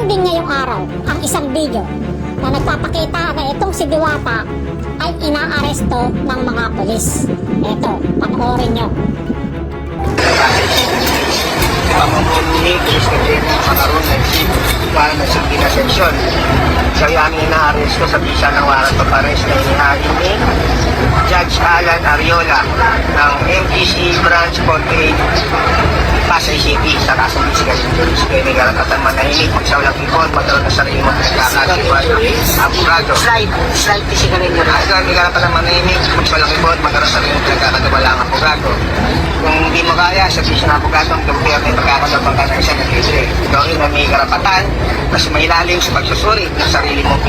din ngayong araw ang isang video na nagpapakita na itong si Diwata ay inaaresto ng mga pulis. Eto, panoorin nyo. Pamumunin, pulis kasi makaroon ng SIP para na sa pinasensyon. So yan inaaresto sa bisa ng warrant of arrest na inihain ni Judge Alan Ariola ng MTC Branch 48 Pasay City sa kasong physical injuries. Kaya may karapatan manahimik, magsawalang ipon, magkaroon ng sarili mo pinagkakatiwan abogado. Slide physical injuries. May karapatan manahimik, magsawalang ipon, magkaroon ng sarili mo pinagkakatiwan ang abogado. Kung hindi mo kaya, sa bisyo ng abogado, ang kumpir na pagkakatapan ka ng isang libre. Ikaw rin na may karapatan, mas mailalim sa pagsusuri ng sarili mong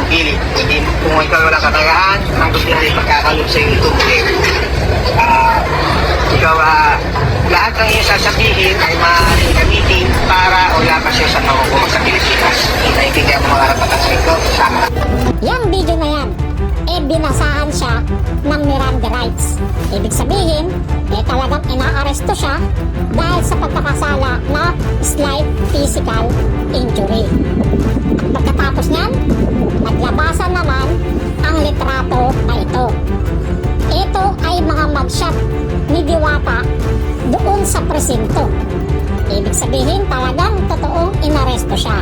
pilit. Hindi, kung ikaw walang katagaan, ang kumpir na pagkakalog sa iyo itong ikaw, lahat ng iyong sasabihin ay maaaring gamitin para o labas siya sa makukuha sa Pilipinas. Naintindihan mo mga karapatan sa ito. Yang video na yan, binasahan siya ng Miranda rights. Ibig sabihin, talagang inaaresto siya dahil sa pagkakasala na slight physical injury. At pagkatapos niyan, naglabasan naman ang litrato na ito. Ito ay mga mugshot ni Diwata doon sa presinto. Ibig sabihin talagang totoong inaresto siya.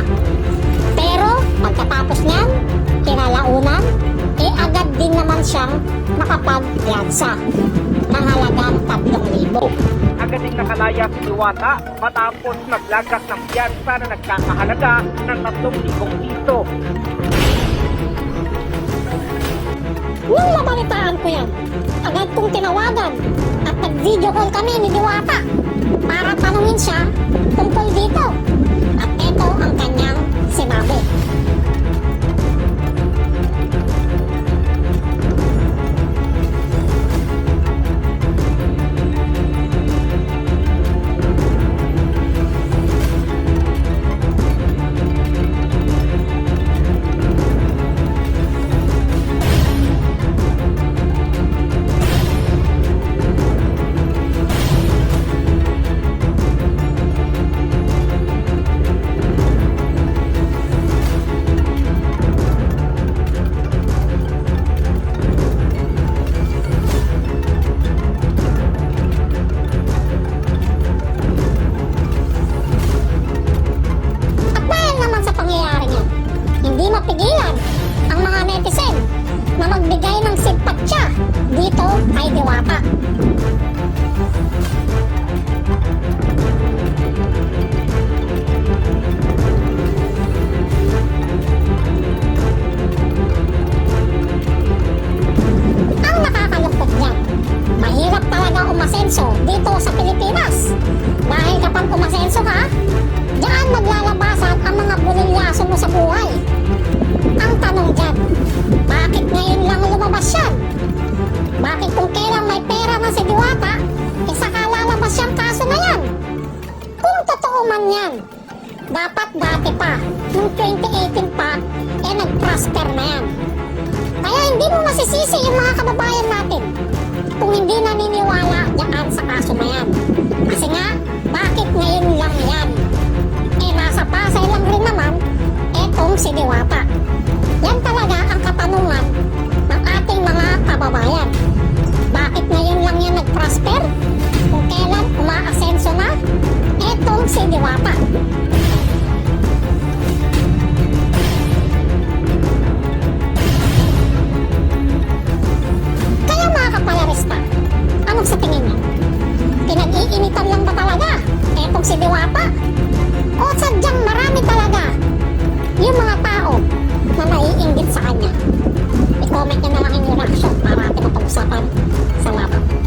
Pero pagkatapos niyan, kinalaunan, agad din naman siyang nakapagpiyansa ng halagang 3,000. Agad din nakalaya si Diwata matapos maglagas ng piyansa na nagkakahalaga ng 3,000 piso. Nung nabalitaan ko yan, agad kong tinawagan at nag-video call kami ni Diwata para tanungin siya tungkol dito. At ito ang kanyang sinabi. Mapigilan ang mga netizen na magbigay ng simpatya dito kay Diwata. Ang nakakalungkot niyan, mahirap talaga umasenso dito sa Pilipinas. Dahil kapag umasenso ka, diyan maglalabasan ang mga bulilyaso mo sa buhay. Ang tanong dyan, bakit ngayon lang lumabas yan? Bakit kung kailang may pera na si Diwata, saka lalabas yung kaso na yan? Kung totoo man yan, dapat dati pa, noong 2018 pa, nag-prosper na yan. Kaya hindi mo masisisi yung mga kababayan natin kung hindi naniniwala dyan sa kaso na yan. Kasi nga, bakit ngayon lang yan? Nasa Pasay lang rin naman etong si Diwata. Yan talaga ang katanungan ng ating mga kababayan. Bakit ngayon lang yan nag-prosper? Kung kailan umaasenso na etong si Diwata. Kaya mga kapalarista, anong sa tingin niyo? Pinag-iinitan lang ba talaga etong si Diwata? O sadyang marami talaga yung mga tao na naiinggit sa kanya? I-comment nyo na lang yung reaction para ating mapag-usapan. Salamat.